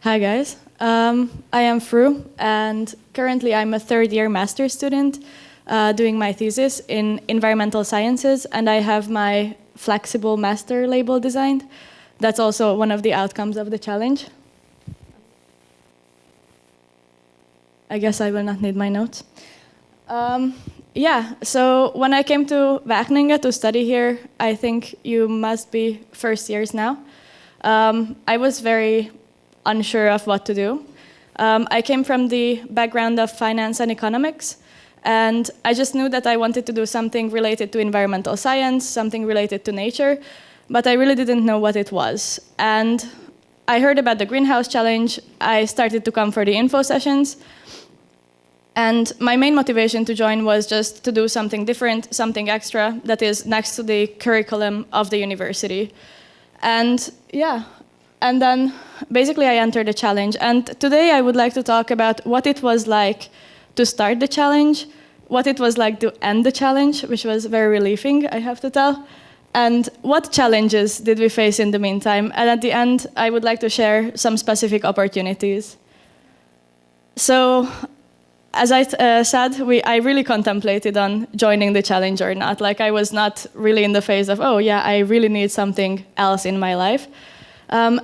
Hi guys, I am Fru, and currently I'm a third-year master's student doing my thesis in environmental sciences, and I have my flexible master label designed. That's also one of the outcomes of the challenge. I guess I will not need my notes. So when I came to Wageningen to study here, I think you must be first years now. I was very unsure of what to do. I came from the background of finance and economics, and I just knew that I wanted to do something related to environmental science, something related to nature, but I really didn't know what it was. And I heard about the Greenhouse Challenge. I started to come for the info sessions, and my main motivation to join was just to do something different, something extra that is next to the curriculum of the university. And and then basically I entered the challenge. And today I would like to talk about what it was like to start the challenge, what it was like to end the challenge, which was very relieving, I have to tell, and what challenges did we face in the meantime. And at the end, I would like to share some specific opportunities. So, as I said, I really contemplated on joining the challenge or not. Like, I was not really in the phase of, oh yeah, I really need something else in my life.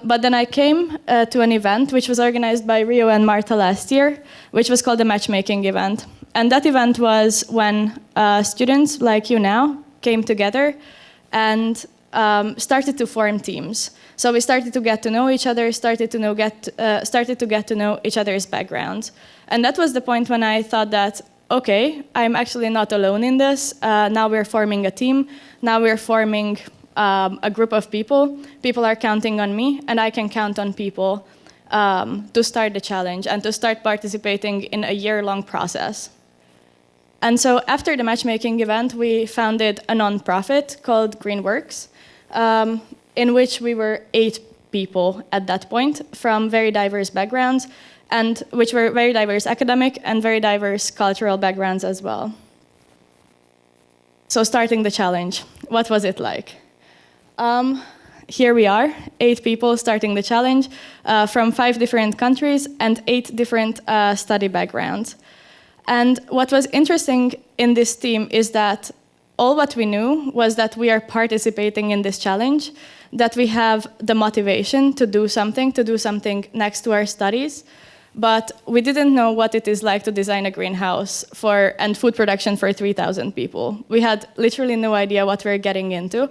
But then I came to an event which was organized by Rio and Marta last year, which was called the matchmaking event. And that event was when students like you now came together and started to form teams. So we started to get to know each other, started to get to know each other's backgrounds. And that was the point when I thought that, okay, I'm actually not alone in this. Now we're forming a team. Now we're forming a group of people. People are counting on me, and I can count on people to start the challenge and to start participating in a year-long process. And so after the matchmaking event, we founded a nonprofit called Green WURks, in which we were 8 people at that point from very diverse backgrounds, and which were very diverse academic and very diverse cultural backgrounds as well. So starting the challenge, what was it like? Here we are, 8 people starting the challenge from 5 different countries and 8 different study backgrounds. And what was interesting in this team is that all what we knew was that we are participating in this challenge, that we have the motivation to do something next to our studies, but we didn't know what it is like to design a greenhouse and food production for 3,000 people. We had literally no idea what we were getting into.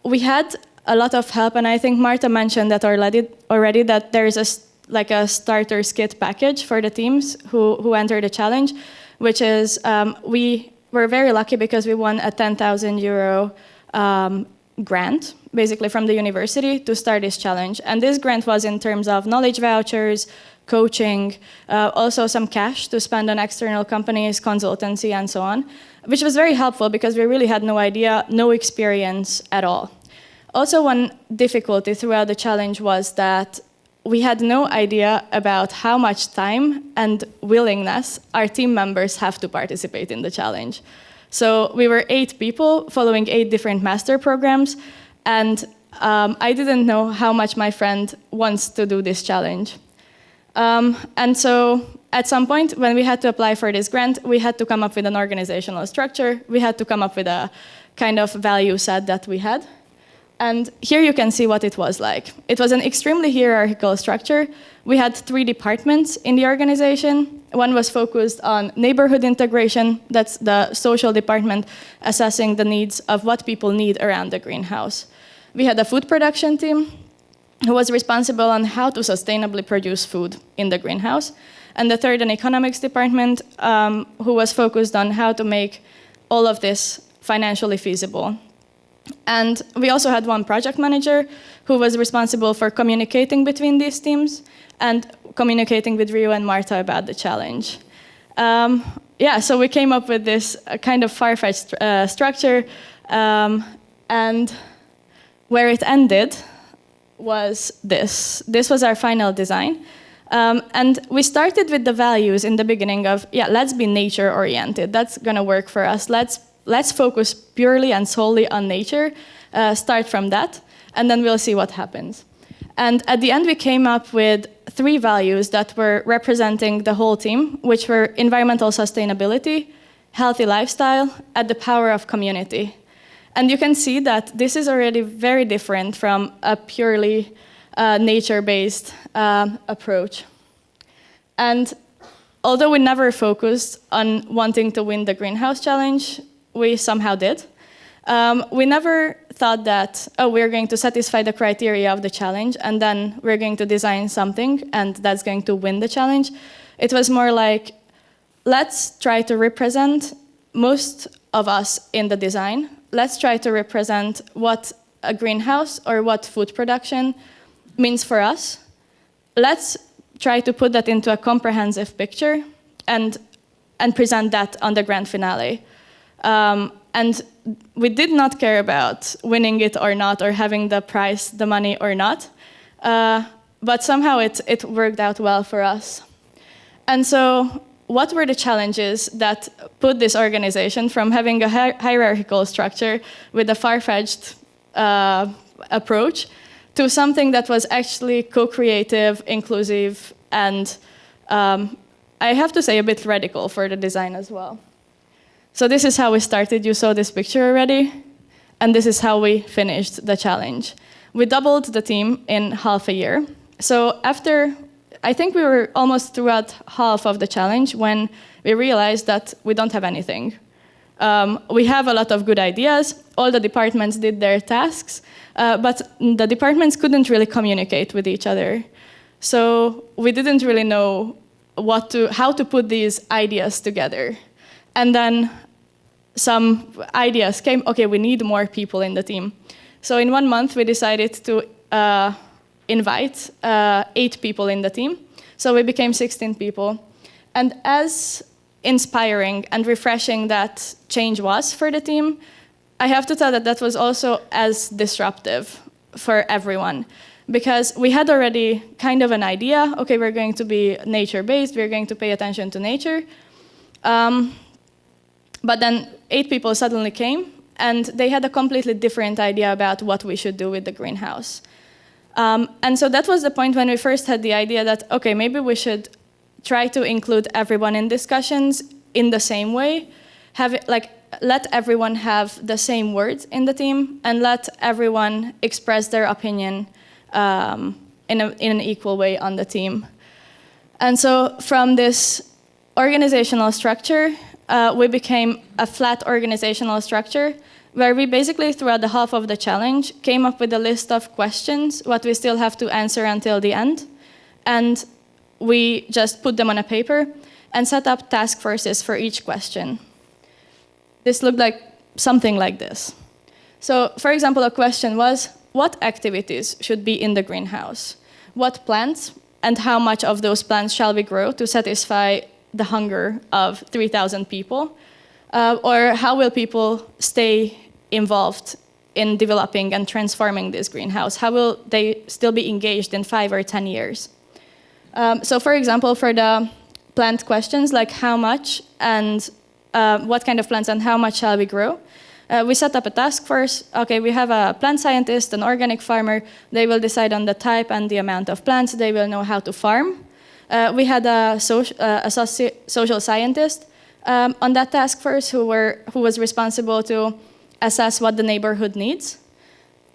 We had a lot of help, and I think Marta mentioned that already that there is a starter kit package for the teams who enter the challenge, which is we were very lucky because we won a 10,000 euro grant, basically from the university, to start this challenge. And this grant was in terms of knowledge vouchers, coaching, also some cash to spend on external companies, consultancy, and so on, which was very helpful because we really had no idea, no experience at all. Also, one difficulty throughout the challenge was that we had no idea about how much time and willingness our team members have to participate in the challenge. So we were 8 people following 8 different master programs, and I didn't know how much my friend wants to do this challenge. And so at some point, when we had to apply for this grant, we had to come up with an organizational structure. We had to come up with a kind of value set that we had. And here you can see what it was like. It was an extremely hierarchical structure. We had 3 departments in the organization. One was focused on neighborhood integration. That's the social department assessing the needs of what people need around the greenhouse. We had a food production team who was responsible on how to sustainably produce food in the greenhouse. And the third, an economics department who was focused on how to make all of this financially feasible. And we also had one project manager who was responsible for communicating between these teams and communicating with Rio and Marta about the challenge. So we came up with this kind of far-fetched structure, and where it ended was this. This was our final design. And we started with the values in the beginning of, let's be nature-oriented. That's going to work for us. Let's focus purely and solely on nature, start from that, and then we'll see what happens. And at the end, we came up with 3 values that were representing the whole team, which were environmental sustainability, healthy lifestyle, and the power of community. And you can see that this is already very different from a purely nature-based approach. And although we never focused on wanting to win the greenhouse challenge, we somehow did. We never thought that, oh, we're going to satisfy the criteria of the challenge, and then we're going to design something, and that's going to win the challenge. It was more like, let's try to represent most of us in the design. Let's try to represent what a greenhouse or what food production means for us. Let's try to put that into a comprehensive picture and present that on the grand finale. And we did not care about winning it or not, or having the prize, the money or not. But somehow it worked out well for us. And so what were the challenges that put this organization from having a hierarchical structure with a far-fetched approach to something that was actually co-creative, inclusive, and I have to say a bit radical for the design as well. So this is how we started. You saw this picture already, and this is how we finished the challenge. We doubled the team in half a year. So after, I think we were almost throughout half of the challenge when we realized that we don't have anything. We have a lot of good ideas. All the departments did their tasks, but the departments couldn't really communicate with each other. So we didn't really know how to put these ideas together. And then some ideas came, okay, we need more people in the team. So in 1 month, we decided to invite 8 people in the team. So we became 16 people. And as inspiring and refreshing that change was for the team, I have to tell that that was also as disruptive for everyone. Because we had already kind of an idea, okay, we're going to be nature-based, we're going to pay attention to nature. But then 8 people suddenly came, and they had a completely different idea about what we should do with the greenhouse. And so that was the point when we first had the idea that, okay, maybe we should try to include everyone in discussions in the same way, let everyone have the same words in the team, and let everyone express their opinion in an equal way on the team. And so from this organizational structure, we became a flat organizational structure where we basically, throughout the half of the challenge, came up with a list of questions, what we still have to answer until the end. And we just put them on a paper and set up task forces for each question. This looked like something like this. So, for example, a question was, what activities should be in the greenhouse? What plants and how much of those plants shall we grow to satisfy the hunger of 3,000 people? Or how will people stay involved in developing and transforming this greenhouse? How will they still be engaged in 5 or 10 years? So for example, for the plant questions, like how much and what kind of plants and how much shall we grow? We set up a task force. Okay, we have a plant scientist, an organic farmer. They will decide on the type and the amount of plants. They will know how to farm. We had a social scientist on that task force who was responsible to assess what the neighborhood needs.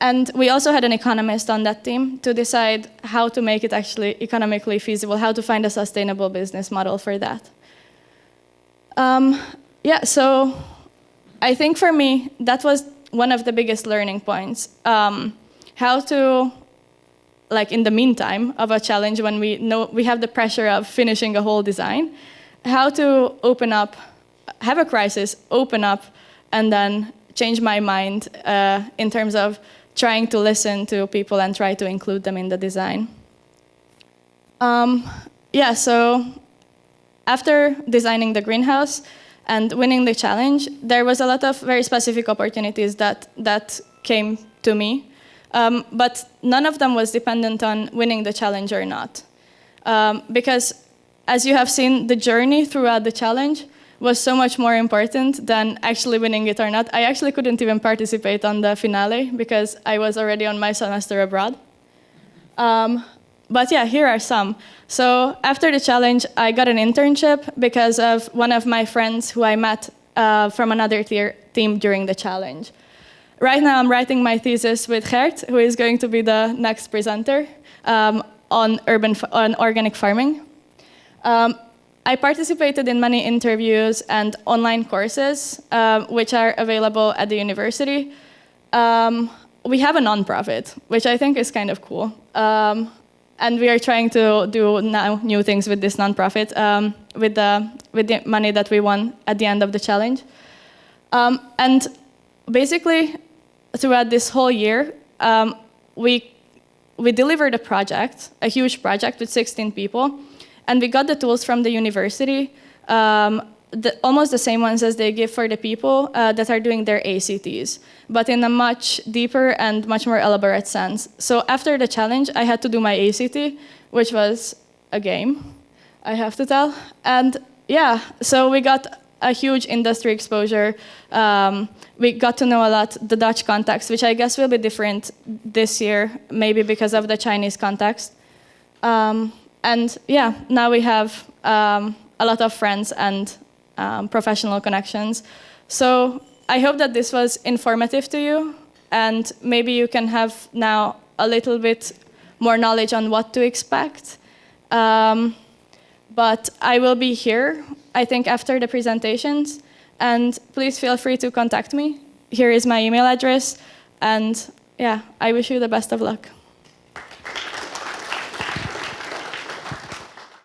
And we also had an economist on that team to decide how to make it actually economically feasible, how to find a sustainable business model for that. So I think for me, that was one of the biggest learning points. How to, in the meantime of a challenge when we know we have the pressure of finishing a whole design, how to open up, have a crisis, open up, and then change my mind in terms of trying to listen to people and try to include them in the design. So after designing the greenhouse and winning the challenge, there was a lot of very specific opportunities that came to me, but none of them was dependent on winning the challenge or not. Because as you have seen, the journey throughout the challenge was so much more important than actually winning it or not. I actually couldn't even participate on the finale because I was already on my semester abroad. But yeah, here are some. So after the challenge, I got an internship because of one of my friends who I met from another team during the challenge. Right now, I'm writing my thesis with Gert, who is going to be the next presenter on organic farming. I participated in many interviews and online courses, which are available at the university. We have a nonprofit, which I think is kind of cool. And we are trying to do now new things with this nonprofit with the money that we won at the end of the challenge. And basically, throughout this whole year, we delivered a project, a huge project with 16 people, and we got the tools from the university, almost the same ones as they give for the people that are doing their ACTs, but in a much deeper and much more elaborate sense. So after the challenge, I had to do my ACT, which was a game, I have to tell. And yeah, so we got a huge industry exposure. We got to know a lot the Dutch context, which I guess will be different this year, maybe because of the Chinese context. And yeah, now we have a lot of friends and professional connections. So I hope that this was informative to you, and maybe you can have now a little bit more knowledge on what to expect. But I will be here, I think, after the presentations, and please feel free to contact me. Here is my email address, and yeah, I wish you the best of luck.